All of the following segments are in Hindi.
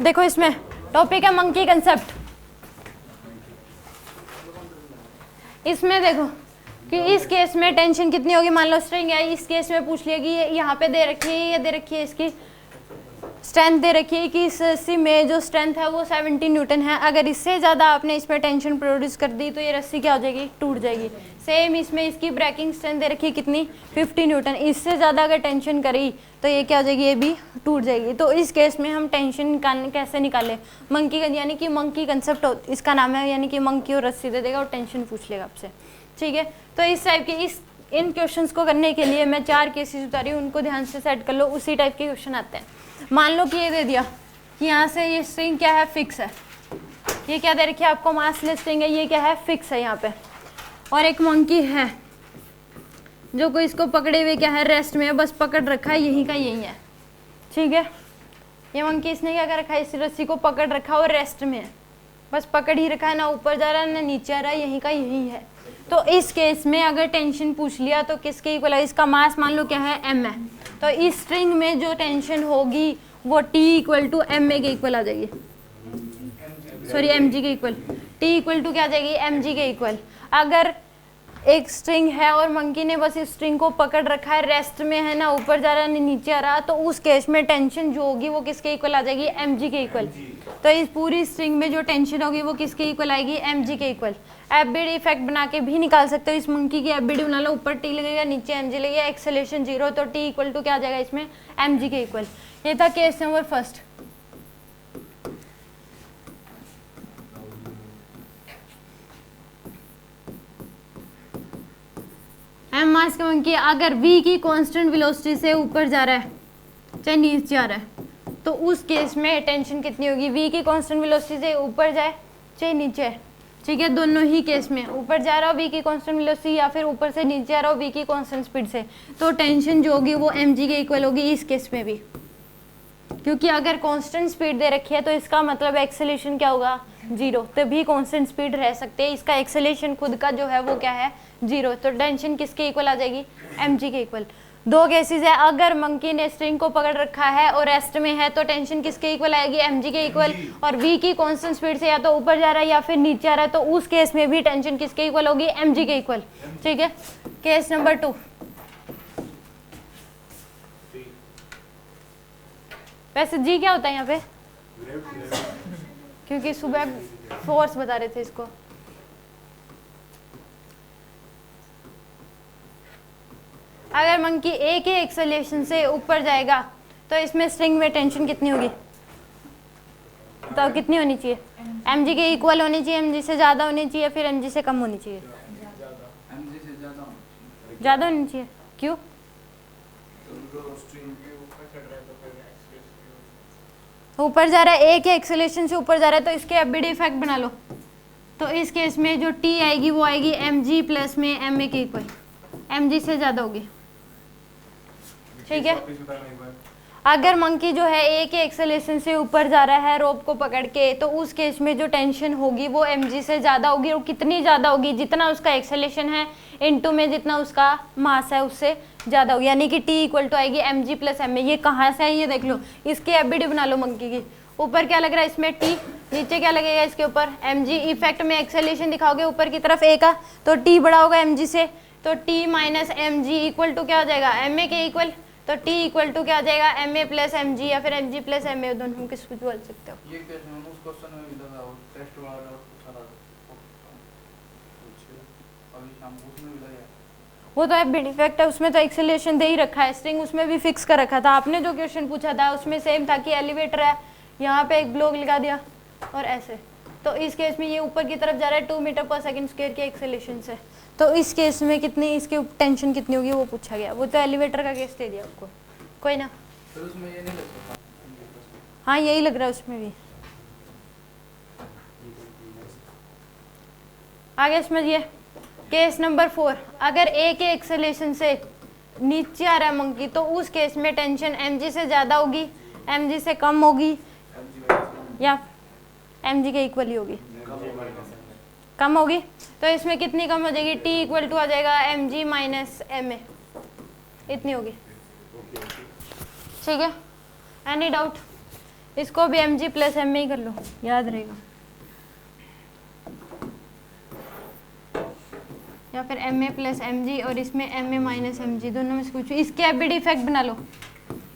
देखो इसमें टॉपिक है मंकी कंसेप्ट। इसमें देखो कि इस केस में टेंशन कितनी होगी, मान लो स्ट्रिंग है, इस केस में पूछ लिया कि ये यहाँ पे दे रखी है, ये दे रखी है, इसकी स्ट्रेंथ दे रखी है कि इस रस्सी में जो स्ट्रेंथ है वो 70 न्यूटन है। अगर इससे ज़्यादा आपने इसमें टेंशन प्रोड्यूस कर दी तो ये रस्सी क्या हो जाएगी, टूट जाएगी। सेम इसमें इसकी ब्रेकिंग स्ट्रेंथ दे रखी है कितनी, 50 न्यूटन। इससे ज़्यादा अगर टेंशन करी तो ये क्या हो जाएगी, ये भी टूट जाएगी। तो इस केस में हम टेंशन कैसे निकालें, मंकी यानी कि मंकी कंसेप्ट इसका नाम है, यानी कि मंकी और रस्सी दे देगा और टेंशन पूछ लेगा आपसे, ठीक है। तो इस टाइप के इन क्वेश्चंस को करने के लिए मैं 4 केसेस उतारी हूँ, उनको ध्यान से सेट कर लो, उसी टाइप के क्वेश्चन आते हैं। मान लो कि ये दे दिया कि यहाँ से ये स्ट्रिंग क्या है, फिक्स है, ये क्या दे रखी है आपको, मासलेस स्ट्रिंग है, ये क्या है, फिक्स है यहाँ पे, और एक मंकी है जो कोई इसको पकड़े हुए क्या है, रेस्ट में है, बस पकड़ रखा है, यही का यही है, ठीक है। ये मंकी इसने क्या कर रखा है, इस रस्सी को पकड़ रखा है और रेस्ट में है, बस पकड़ ही रखा है, ना ऊपर जा रहा है ना नीचे आ रहा है, यही का यही है। तो इस केस में अगर टेंशन पूछ लिया तो किसके इक्वल है, इसका मास मान लो क्या है, m है, तो इस स्ट्रिंग में जो टेंशन होगी वो T equal to M A के इक्वल आ जाएगी, सॉरी mg के इक्वल, T इक्वल टू क्या आ जाएगी, mg के इक्वल। अगर एक स्ट्रिंग है और मंकी ने बस इस स्ट्रिंग को पकड़ रखा है, रेस्ट में है, ना ऊपर जा रहा है ना नीचे आ रहा, तो उस केस में टेंशन जो होगी वो किसके इक्वल आ जाएगी, mg के इक्वल। तो इस पूरी स्ट्रिंग में जो टेंशन होगी वो किसके इक्वल आएगी, mg के इक्वल। एफबीडी इफेक्ट बना के भी निकाल सकते हो, इस मंकी की एफबीडी बना लो, ऊपर T लगेगा नीचे mg लगेगा, एक्सेलेरेशन 0, तो T इक्वल टू क्या आ जाएगा इसमें, mg के इक्वल। ये था केस नंबर फर्स्ट। एम मास का मंकी अगर v की कांस्टेंट वेलोसिटी से ऊपर जा रहा है चाहे नीचे जा रहा है, तो उस केस में टेंशन कितनी होगी, v की कांस्टेंट वेलोसिटी से ऊपर जाए चाहे नीचे, ठीक है, दोनों ही केस में ऊपर जा रहा हो v की कांस्टेंट वेलोसिटी या फिर ऊपर से नीचे आ रहा हो v की कांस्टेंट स्पीड से, तो टेंशन जो होगी वो mg के इक्वल होगी इस केस में भी, क्योंकि अगर कांस्टेंट स्पीड दे रखी है तो इसका मतलब एक्सेलेरेशन क्या होगा, 0, तभी कांस्टेंट स्पीड रह सकते हैं, इसका एक्सेलेरेशन खुद का जो है वो क्या है, 0, तो टेंशन किसके इक्वल आ जाएगी, mg के इक्वल। 2 केसेस है, अगर मंकी ने स्ट्रिंग को पकड़ रखा है और रेस्ट में है तो टेंशन किसके इक्वल आएगी, mg के इक्वल, और v की कांस्टेंट स्पीड से या तो ऊपर जा रहा है या फिर नीचे आ रहा है, तो उस केस में भी टेंशन किसके इक्वल होगी, mg के इक्वल, ठीक है। केस नंबर 2, वैसे जी क्या होता है यहाँ पे, क्योंकि सुबह फोर्स बता रहे थे इसको। अगर मंकी ए के एक्सेलरेशन से ऊपर जाएगा तो इसमें स्ट्रिंग में टेंशन कितनी होगी, तो कितनी होनी चाहिए, mg के इक्वल होनी चाहिए, mg से ज़्यादा होनी चाहिए, फिर mg से कम होनी चाहिए, ज़्यादा होनी चाहिए, क्यों, ऊपर जा रहा है, ए के एक्सेलरेशन से ऊपर जा रहा है, तो इसके एफबीडी इफेक्ट बना लो, तो इस केस में जो T आएगी वो आएगी mg प्लस में ma के इक्वल, mg से ज़्यादा होगी, ठीक है। अगर मंकी जो है ए के एक्सेलरेशन से ऊपर जा रहा है रोप को पकड़ के, तो उस केस में जो टेंशन होगी वो mg से ज़्यादा होगी, और कितनी ज़्यादा होगी, जितना उसका एक्सेलरेशन है इनटू में जितना उसका मास है उससे ज़्यादा होगी, यानी कि T इक्वल टू आएगी mg प्लस ma। ये कहाँ से है ये देख लो, इसकी एफबीडी बना लो मंकी की, ऊपर क्या लग रहा है इसमें T, नीचे क्या लगेगा इसके ऊपर mg, इफेक्ट में एक्सेलरेशन दिखाओगे ऊपर की तरफ a का, तो T बड़ा होगा mg से, तो T minus mg equal to क्या हो जाएगा, ma के इक्वल, तो T इक्वल टू क्या आ जाएगा, ma प्लस mg या फिर mg प्लस ma, दोनों हम किस कुछ बोल सकते हो। ये उस क्वेश्चन में भी था वो टेस्ट वाला पूछा था, अभी शाम को उसमें भी लगा, वो तो एफबीडी इफेक्ट है, उसमें तो एक्सेलरेशन दे ही रखा है, स्ट्रिंग उसमें भी फिक्स कर रखा था। आपने जो क्वेश्चन पूछा था उसमें सेम था कि एलिवेटर है, यहाँ पे एक ब्लॉक लगा दिया और ऐसे, तो इस केस में ये ऊपर की तरफ जा रहा है 2 मीटर पर सेकंड स्क्वायर के एक्सेलरेशन से, तो इस केस में कितनी इसकी टेंशन कितनी होगी वो पूछा गया, वो तो एलिवेटर का केस दे दिया आपको, कोई ना, तो उसमें ये नहीं लग, हाँ यही लग रहा है उसमें भी। आगे समझिए केस नंबर 4, अगर ए के एक्सेलरेशन से नीचे आ रहा है मंकी, तो उस केस में टेंशन mg से ज़्यादा होगी, mg से कम होगी, या mg के इक्वल ही होगी, कम होगी, तो इसमें कितनी कम हो जाएगी, T इक्वल टू आ जाएगा mg माइनस ma, इतनी होगी, ठीक है। एनी डाउट, इसको भी mg प्लस एम ही कर लो, याद रहेगा, या फिर M A plus M G और इसमें M A minus M G, दोनों में से कुछ। इसके एबिड इफेक्ट बना लो।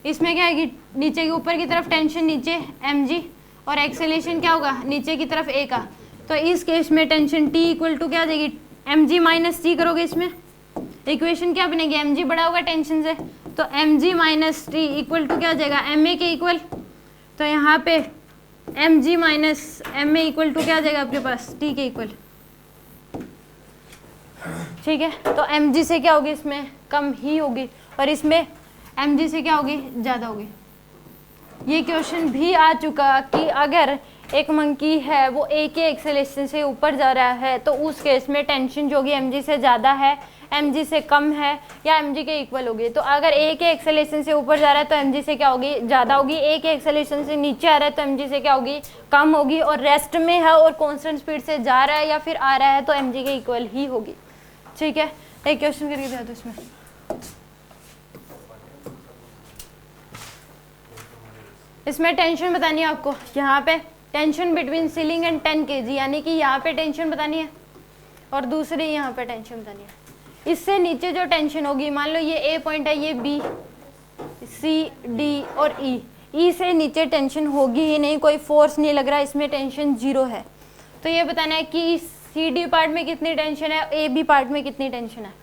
इसमें क्या आएगी, नीचे के ऊपर की तरफ टेंशन नीचे एम जी और एक्सेलेरेशन क्या होगा नीचे की तरफ ए का। तो इस केस में टेंशन टी इक्वल टू क्या आ जाएगी, एम जी माइनस टी करोगे, इसमें इक्वेशन क्या बनेगी, एम जी बड़ा होगा टेंशन से, तो M G minus T equal to क्या आ जाएगा, एम ए के इक्वल। तो यहाँ पे M G minus M A equal to क्या आ जाएगा आपके पास, टी के इक्वल। ठीक है, तो एम जी से क्या होगी, इसमें कम ही होगी और इसमें एम जी से क्या होगी, ज़्यादा होगी। ये क्वेश्चन भी आ चुका कि अगर एक मंकी है वो ए के एक्सेलेरेशन से ऊपर जा रहा है तो उस केस में टेंशन जो होगी एम जी से ज़्यादा है, एम जी से कम है या एम जी के इक्वल होगी। तो अगर ए के एक्सेलेरेशन से ऊपर जा रहा है तो एम जी से क्या होगी, ज़्यादा होगी। ए के एक्सेलेरेशन से नीचे आ रहा है तो एम जी से क्या होगी, कम होगी। और रेस्ट में है और कॉन्स्टेंट स्पीड से जा रहा है या फिर आ रहा है तो एम जी के इक्वल ही होगी। ठीक है, एक क्वेश्चन करके दिया तो इसमें इसमें टेंशन बतानी है आपको। यहाँ पे tension between ceiling and 10 kg, यानी कि यहाँ पे टेंशन बतानी है और दूसरी यहाँ पे टेंशन बतानी है। इससे नीचे जो टेंशन होगी, मान लो ये ए पॉइंट है, ये बी सी डी और ई, ई से नीचे टेंशन होगी ही नहीं, कोई फोर्स नहीं लग रहा, इसमें टेंशन 0 है। तो ये बताना है कि सी डी पार्ट में कितनी टेंशन है, ए बी पार्ट में कितनी टेंशन है।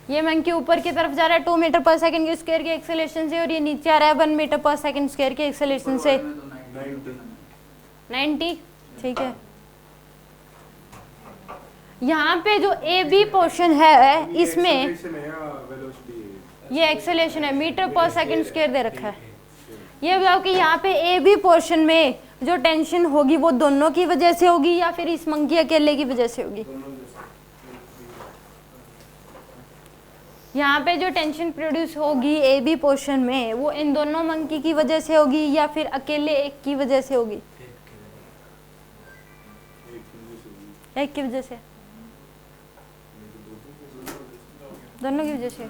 ये मंकी ऊपर की तरफ जा रहा है 2 मीटर पर सेकंड के स्क्वायर के एक्सेलरेशन से और ये नीचे आ रहा है 1 मीटर पर सेकंड स्क्वायर के एक्सेलरेशन से 90। ठीक है, यहाँ पे जो ए बी पोर्शन है इसमें ये एक्सेलरेशन है, मीटर पर सेकंड स्क्वायर दे रखा है। ये बताओ कि यहाँ पे ए बी पोर्शन में जो टेंशन होगी वो दोनों की वजह से होगी या फिर इस मंकी अकेले की वजह से होगी। यहाँ पे जो टेंशन प्रोड्यूस होगी ए बी पोर्शन में वो इन दोनों मंकी की वजह से होगी या फिर अकेले एक की वजह से होगी, एक की वजह से, दोनों की वजह से।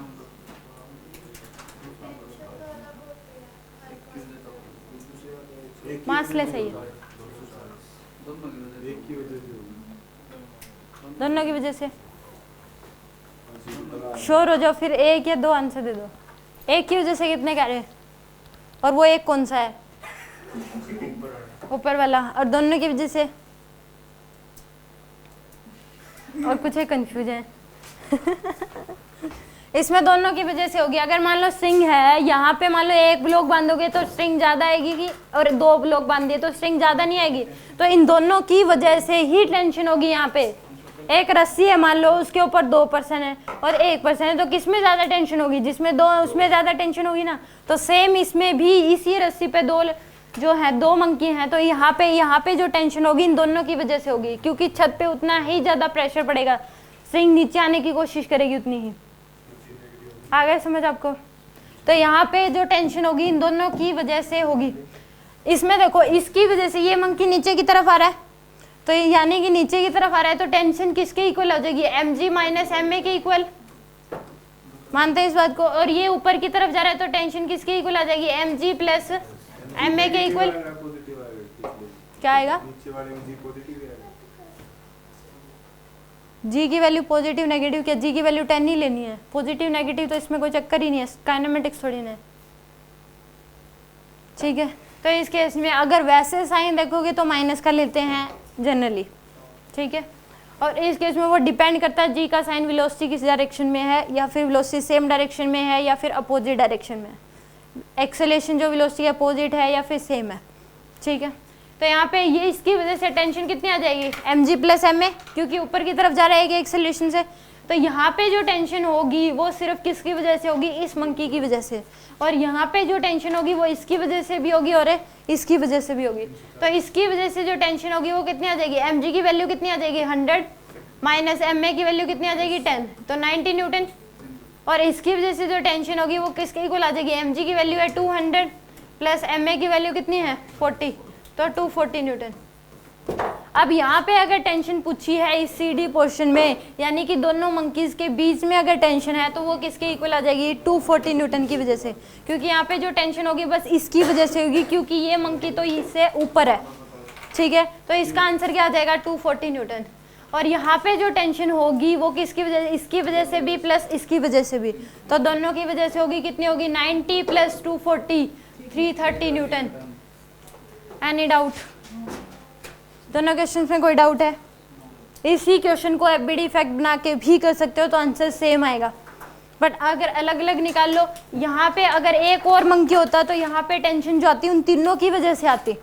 मासले सही है, दोनों की वजह से। श्योर हो जाओ, फिर एक या दो आंसर दे दो। एक की वजह से कितने कह रहे हैं और वो एक कौन सा है, ऊपर वाला, और दोनों की वजह से और कुछ है कंफ्यूज है इसमें दोनों की वजह से होगी। अगर मान लो स्ट्रिंग है, यहाँ पे मान लो एक ब्लॉक बांधोगे तो स्ट्रिंग ज्यादा आएगी कि, और 2 ब्लॉक बांध दिए तो स्ट्रिंग ज्यादा नहीं आएगी। तो इन दोनों की वजह से ही टेंशन होगी। यहाँ पे एक रस्सी है, मान लो उसके ऊपर 2% है और 1% है, तो किसमें ज्यादा टेंशन होगी, जिसमें 2 उसमें ज्यादा टेंशन होगी ना। तो सेम इसमें भी इसी रस्सी पे 2 जो है 2 मंकी हैं, तो यहाँ पे जो टेंशन होगी इन दोनों की वजह से होगी, क्योंकि छत पे उतना ही ज्यादा प्रेशर पड़ेगा, स्ट्रिंग नीचे आने की कोशिश करेगी उतनी ही। आ गया समझ आपको। तो यहाँ पे जो टेंशन होगी इन दोनों की वजह से होगी। इसमें देखो, इसकी वजह से ये मंकी नीचे की तरफ आ रहा है, तो यानी कि नीचे की तरफ आ रहा है तो टेंशन किसके इक्वल हो जाएगी, M G minus M A के इक्वल। मानते हैं इस बात को। और ये ऊपर की तरफ जा रहा है तो टेंशन किसके इक्वल आ जाएगी, M G plus M A के इक्वल। क्या आएगा, जी की वैल्यू पॉजिटिव नेगेटिव, क्या जी की वैल्यू 10 ही लेनी है, पॉजिटिव नेगेटिव तो इसमें कोई चक्कर ही नहीं है, काइनेमेटिक्स थोड़ी ना है। ठीक है, तो इस केस में अगर वैसे साइन देखोगे तो माइनस का लेते हैं जनरली। ठीक है, और इस केस में वो डिपेंड करता है जी का साइन वेलोसिटी किस डायरेक्शन में है, या फिर वेलोसिटी सेम डायरेक्शन में है या फिर अपोजिट डायरेक्शन में है। एक्सेलेरेशन जो वेलोसिटी अपोजिट है या फिर सेम है। ठीक है, तो यहाँ पे ये इसकी वजह से टेंशन कितनी आ जाएगी, M G plus M A, क्योंकि ऊपर की तरफ जा रहा है एक्सेलरेशन से। तो यहाँ पे जो टेंशन होगी वो सिर्फ किसकी वजह से होगी, इस मंकी की वजह से। और यहाँ पे जो टेंशन होगी वो इसकी वजह से भी होगी और इसकी वजह से भी होगी। तो इसकी वजह से जो टेंशन होगी वो कितनी आ जाएगी, एम जी की वैल्यू कितनी आ जाएगी 100 माइनस एम ए की वैल्यू कितनी आ जाएगी 10, तो 90 न्यूटन। और इसकी वजह से जो टेंशन होगी वो किसके इक्वल आ जाएगी, एम जी की वैल्यू है 200 प्लस एम ए की वैल्यू कितनी है 40, तो 240 न्यूटन। अब यहाँ पे अगर टेंशन पूछी है इस CD पोर्शन में, यानी कि दोनों मंकीज के बीच में अगर टेंशन है तो वो किसके इक्वल आ जाएगी, 240 न्यूटन की वजह से, क्योंकि यहाँ पे जो टेंशन होगी बस इसकी वजह से होगी, क्योंकि ये मंकी तो इससे ऊपर है, ठीक है। तो इसका आंसर क्या आ जाएगा, 240 न्यूटन। और यहाँ पे जो टेंशन होगी वो किसकी वजह से, इसकी वजह से भी प्लस इसकी वजह से भी, तो दोनों की वजह से होगी, कितनी होगी, 90 + 240 330 न्यूटन। एनी डाउट, दोनों क्वेश्चन में कोई डाउट है? इसी क्वेश्चन को FBD इफेक्ट बना के भी कर सकते हो तो आंसर सेम आएगा, बट अगर अलग अलग निकाल लो, यहाँ पे अगर एक और मंकी होता तो यहाँ पे टेंशन जो आती उन तीनों की वजह से आती,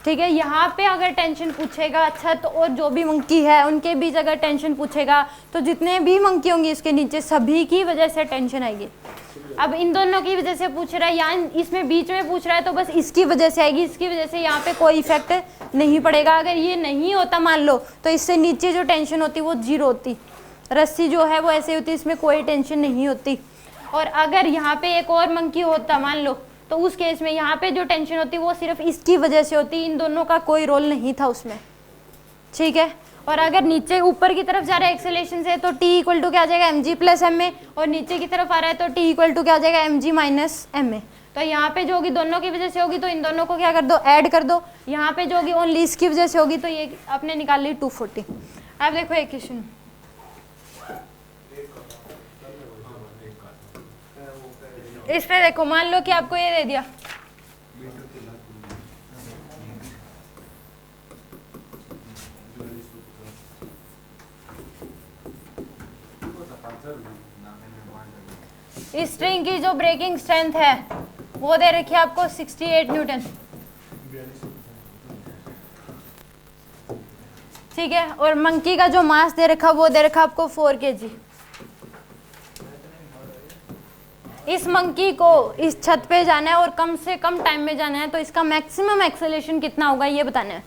ठीक है। यहाँ पे अगर टेंशन पूछेगा अच्छा तो और जो भी मंकी है उनके बीच अगर टेंशन पूछेगा तो जितने भी मंकी होंगे इसके नीचे सभी की वजह से टेंशन आएगी। अब इन दोनों की वजह से पूछ रहा है, या इसमें बीच में पूछ रहा है तो बस इसकी वजह से आएगी, इसकी वजह से यहाँ पे कोई इफेक्ट नहीं पड़ेगा। अगर ये नहीं होता मान लो तो इससे नीचे जो टेंशन होती वो 0 होती, रस्सी जो है वो ऐसे होती, इसमें कोई टेंशन नहीं होती। और अगर यहाँ पे एक और मंकी होता मान लो तो उस केस में यहाँ पे जो टेंशन होती वो सिर्फ इसकी वजह से होती, इन दोनों का कोई रोल नहीं था उसमें, ठीक है। और अगर नीचे ऊपर की तरफ जा रहा है एक्सेलरेशन से तो T = क्या आ जाएगा, mg + ma, और नीचे की तरफ आ रहा है तो T = क्या आ जाएगा, mg - ma। तो यहाँ पे जो होगी दोनों की वजह से होगी तो इन दोनों को क्या कर दो, ऐड कर दो। यहाँ पे जो होगी ओनली इसकी वजह से होगी तो ये आपने निकाल ली 240। अब देखो एक क्वेश्चन, इसमें देखो मान लो कि आपको ये दे दिया, इस स्ट्रिंग की जो ब्रेकिंग स्ट्रेंथ है वो दे रखी है आपको 68 न्यूटन, ठीक है। और मंकी का जो मास दे रखा वो दे रखा आपको 4 kg। इस मंकी को इस छत पे जाना है और कम से कम टाइम में जाना है, तो इसका मैक्सिमम एक्सेलरेशन कितना होगा ये बताना है।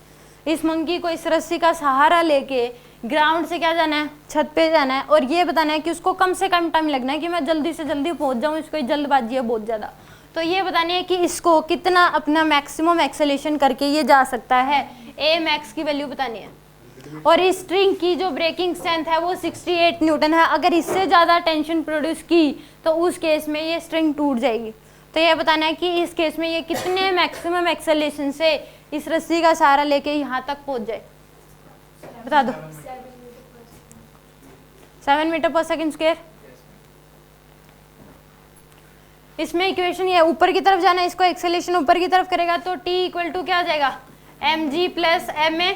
इस मंकी को इस रस्सी का सहारा लेके ग्राउंड से क्या जाना है, छत पे जाना है, और ये बताना है कि उसको कम से कम टाइम लगना है कि मैं जल्दी से जल्दी पहुंच जाऊं, इसको जल्दबाजी है बहुत ज़्यादा। तो ये बतानी है कि इसको कितना अपना मैक्सिमम एक्सेलरेशन करके ये जा सकता है, ए मैक्स की वैल्यू बतानी है। और इस स्ट्रिंग की जो ब्रेकिंग स्ट्रेंथ है वो 68 न्यूटन है। अगर इससे ज़्यादा टेंशन प्रोड्यूस की तो उस केस में ये स्ट्रिंग टूट जाएगी। तो ये बताना है कि इस केस में ये कितने मैक्सिमम एक्सेलरेशन से इस रस्सी का सहारा लेके यहाँ तक पहुँच जाए, बता दो। 7 मीटर/सेकंड²। इसमें इक्वेशन ये ऊपर की तरफ जाना है, इसको एक्सेलरेशन ऊपर की तरफ करेगा तो T = क्या आ जाएगा, mg + ma,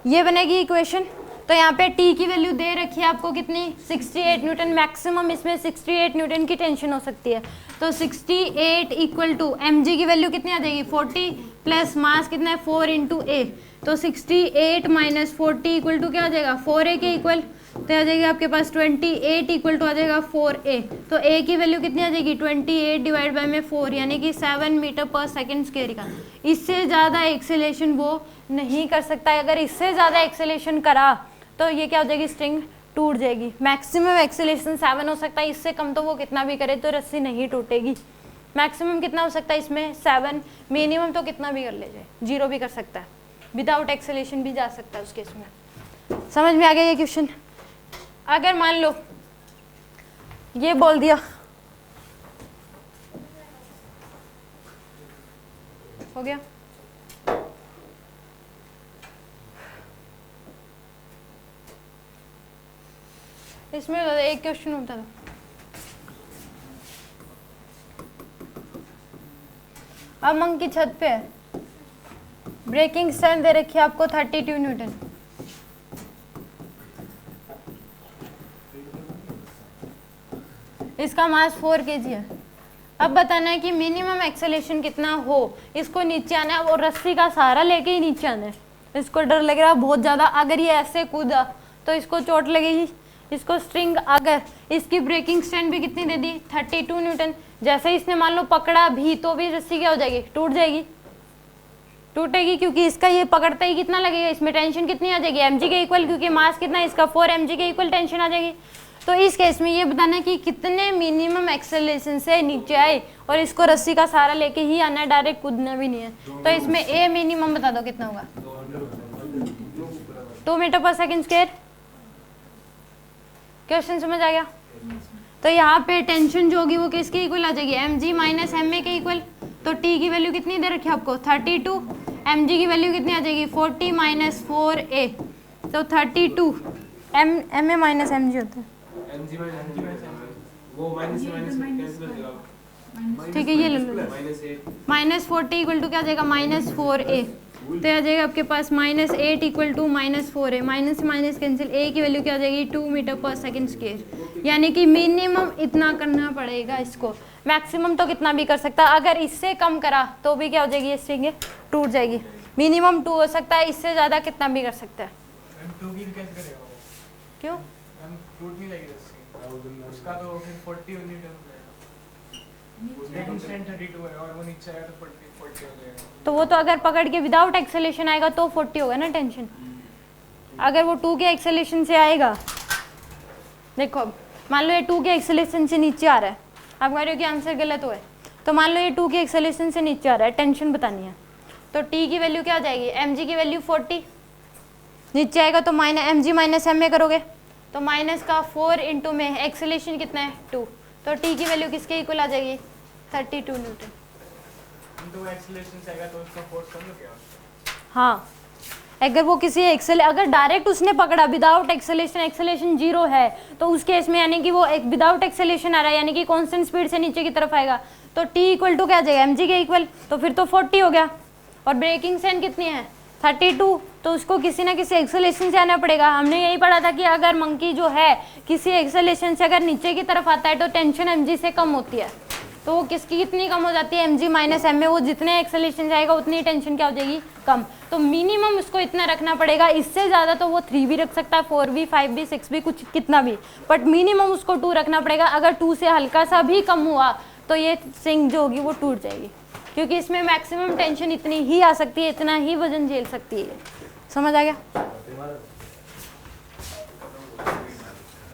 ये बनेगी इक्वेशन। तो यहाँ पे T की वैल्यू दे रखी है आपको कितनी, 68 न्यूटन। मैक्सिमम इसमें 68 न्यूटन की टेंशन हो सकती है, तो 68 = mg की वैल्यू कितनी आ जाएगी, 40 प्लस मास कितना है 4 × a, तो 68 - 40 = क्या आ जाएगा, 4a के इक्वल। तो आ जाएगी आपके पास 28 = आ जाएगा 4a। तो a की वैल्यू कितनी आ जाएगी, 28 / 4 यानी कि 7 मीटर/सेकंड² का। इससे ज़्यादा एक्सेलरेशन वो नहीं कर सकता है। अगर इससे ज़्यादा एक्सेलरेशन करा तो ये क्या हो जाएगी, स्ट्रिंग टूट जाएगी। मैक्सिमम एक्सेलरेशन 7 हो सकता है, इससे कम तो वो कितना भी करे तो रस्सी नहीं टूटेगी। मैक्सिमम कितना हो सकता है इसमें, 7। मिनिमम तो कितना भी कर ले जाए, 0 भी कर सकता है, विदाउट एक्सेलरेशन भी जा सकता है उस केस में। समझ में आ गया ये क्वेश्चन? अगर मान लो ये बोल दिया, हो गया, इसमें एक क्वेश्चन होता था, अब मंकी छत पे है, ब्रेकिंग स्ट्रेंथ दे रखी है आपको 32 न्यूटन। इसका मास 4 kg है। अब बताना है कि मिनिमम एक्सेलरेशन कितना हो, इसको नीचे आना है और रस्सी का सहारा लेके ही नीचे आना है। इसको डर लग रहा है बहुत ज़्यादा, अगर ये ऐसे कूदा तो इसको चोट लगेगी। इसको स्ट्रिंग अगर इसकी ब्रेकिंग स्ट्रेंथ भी कितनी दे दी, 32 न्यूटन। जैसे ही इसने मान लो पकड़ा भी तो भी रस्सी क्या हो जाएगी, टूट जाएगी, टूटेगी, क्योंकि इसका ये पकड़ता ही कितना लगेगा, इसमें टेंशन कितनी आ जाएगी, mg के इक्वल, क्योंकि मास कितना है इसका 4 mg के इक्वल टेंशन आ जाएगी। तो इस केस में ये बताना है कि कितने मिनिमम एक्सेलरेशन से नीचे आए, और इसको रस्सी का सहारा लेके ही आना है, डायरेक्ट कूदना भी नहीं है। तो इसमें ए मिनिमम बता दो कितना होगा, 2 मीटर पर सेकंड स्क्वायर। क्वेश्चन समझ आ गया? तो यहाँ पे टेंशन जो होगी वो किसके इक्वल आ जाएगी, mg माइनस ma के इक्वल। तो t की वैल्यू कितनी दे रखी है आपको 32, mg की वैल्यू कितनी आ जाएगी 40 माइनस 4a, तो 32 ma माइनस mg होता है, ठीक है ये ले लो, माइनस 40 इक्वल टू क्या आ जाएगा -4a, तो आ जाएगा आपके पास -8 इक्वल टू -4a, माइनस से माइनस कैंसिल, a की वैल्यू क्या आ जाएगी 2 मीटर पर सेकंड स्क्वायर। यानी कि मिनिमम इतना करना पड़ेगा इसको, मैक्सिमम तो कितना भी कर सकता है, अगर इससे कम करा तो भी क्या हो जाएगी, ये स्ट्रिंग टूट जाएगी। मिनिमम 2 हो सकता है, इससे ज़्यादा कितना भी कर सकता है। क्यों टूट नहीं लगेगा उसका, तो फिर 40 32 है और वो नीचे आया तो 40 हो जाएगा। तो वो तो अगर पकड़ के विदाउट एक्सेलेरेशन आएगा तो 40 होगा ना टेंशन। अगर वो 2 के एक्सेलेरेशन से आएगा, देखो अब मान लो ये 2 के एक्सेलेरेशन से नीचे आ रहा है, आप कह रहे हो कि आंसर गलत हुआ है, तो मान लो ये 2 के एक्सेलेरेशन से नीचे आ रहा है, टेंशन बतानी है, तो t की वैल्यू क्या आ जाएगी, mg की वैल्यू 40, नीचे आएगा तो mg माइनस ma करोगे तो माइनस का 4 इंटू में एक्सेलेरेशन कितना है 2, तो t की वैल्यू किसके इक्वल आ जाएगी 32 न्यूटन। तो एक्सेलरेशन से आएगा तो उसका फोर्स कम हो गया। हाँ, अगर वो किसी अगर डायरेक्ट उसने पकड़ा विदाउट एक्सेलेरेशन 0 है तो उस केस में यानी कि वो एक विदाउट एक्सेलेरेशन आ रहा है, यानी कि कांस्टेंट स्पीड से नीचे की तरफ आएगा, तो t इक्वल टू क्या आ जाएगा mg के इक्वल, तो फिर तो 40 हो गया। और ब्रेकिंग सेंड कितनी है 32, तो उसको किसी ना किसी एक्सेलेरेशन से आना पड़ेगा। हमने यही पढ़ा था कि अगर मंकी जो है किसी एक्सेलेरेशन से अगर नीचे की तरफ आता है तो टेंशन mg से कम होती है, तो वो किसकी कितनी कम हो जाती है mg माइनस ma, वो जितने एक्सेलेरेशन जाएगा उतनी टेंशन क्या हो जाएगी कम। तो मिनिमम उसको इतना रखना पड़ेगा, इससे ज़्यादा तो वो 3 भी रख सकता है, 4 भी, 5 भी, 6 भी, कुछ कितना भी, बट मिनिमम उसको 2 रखना पड़ेगा। अगर 2 से हल्का सा भी कम हुआ तो ये स्ट्रिंग जो होगी वो टूट जाएगी, क्योंकि इसमें मैक्सिमम टेंशन इतनी ही आ सकती है, इतना ही वजन झेल सकती है। समझ आ गया?